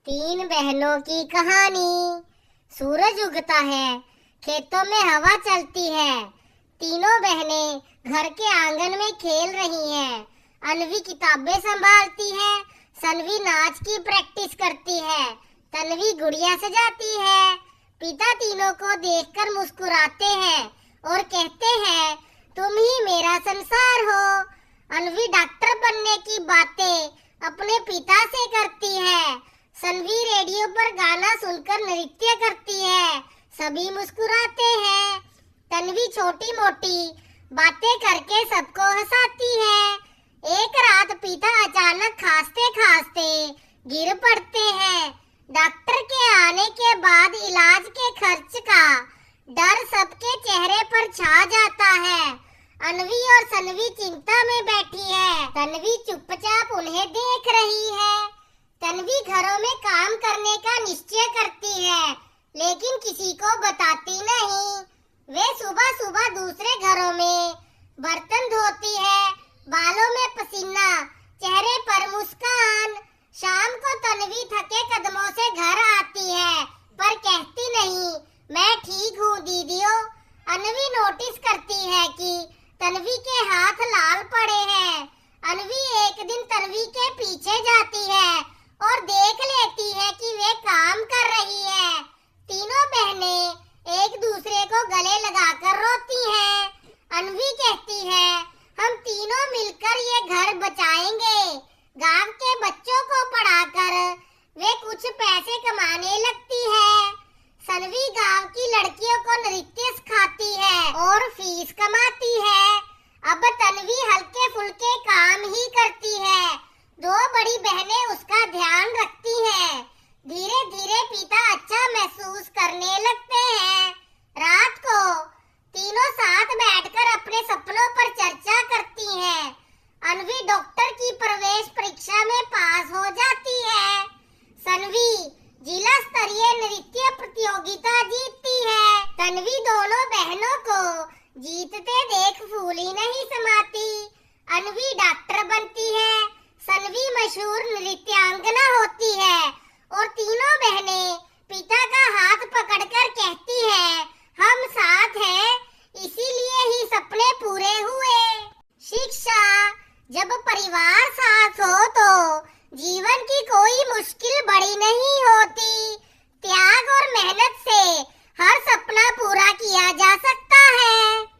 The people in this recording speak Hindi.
तीन बहनों की कहानी। सूरज उगता है, खेतों में हवा चलती है। तीनों बहनें घर के आंगन में खेल रही हैं। अनवी किताबें संभालती है, सनवी नाच की प्रैक्टिस करती है, तन्वी गुड़िया सजाती है। पिता तीनों को देखकर मुस्कुराते हैं और कहते हैं, तुम ही मेरा संसार हो। अनवी डॉक्टर बनने की बातें अपने पिता से करती है। सनवी रेडियो पर गाना सुनकर नृत्य करती है। सभी मुस्कुराते हैं। तन्वी छोटी मोटी बातें करके सबको हंसाती है। एक रात पिता अचानक खांसते खांसते गिर पड़ते हैं। डॉक्टर के आने के बाद इलाज के खर्च का डर सबके चेहरे पर छा जाता है। अनवी और सनवी चिंता में बैठी है। तन्वी चुपचाप उन्हें देख रही है। तन्वी घरों में काम करने का निश्चय करती है, लेकिन किसी को बताती नहीं। वे सुबह सुबह दूसरे घरों में बर्तन धोती है, बालों में पसीना, चेहरे पर मुस्कान। शाम को तन्वी थके कदमों से घर आती है, पर कहती नहीं, मैं ठीक हूँ दीदियों। अनवी नोटिस करती है कि तन्वी के हाथ लाल पड़े हैं। अनवी एक दिन तन्वी के पीछे जाती है और देख लेती है कि वे काम कर रही है। तीनों बहनें एक दूसरे को गले लगाकर रोती हैं। अनवी कहती है, हम तीनों मिलकर ये घर बचाएंगे। गांव के बच्चों को पढ़ाकर वे कुछ पैसे कमाने लगती है। सनवी गांव की लड़कियों को नृत्य सिखाती है और फीस कमाती है। अब तन्वी हल्के फुल्के काम ही करती है। दो बड़ी बहनें उसका ध्यान रखती हैं। धीरे धीरे पिता अच्छा महसूस करने लगते हैं। रात को तीनों साथ बैठकर अपने सपनों पर चर्चा करती हैं। अनवी डॉक्टर की प्रवेश परीक्षा में पास हो जाती है। सनवी जिला स्तरीय नृत्य प्रतियोगिता जीतती है। तन्वी दोनों बहनों को जीतते देख फूली नहीं समाती। अनवी डॉक्टर बनती है, सनवी मशहूर नृत्यांगना होती है और तीनों बहनें पिता का हाथ पकड़कर कहती है, हम साथ हैं, इसीलिए ही सपने पूरे हुए। शिक्षा, जब परिवार साथ हो तो जीवन की कोई मुश्किल बड़ी नहीं होती। त्याग और मेहनत से हर सपना पूरा किया जा सकता है।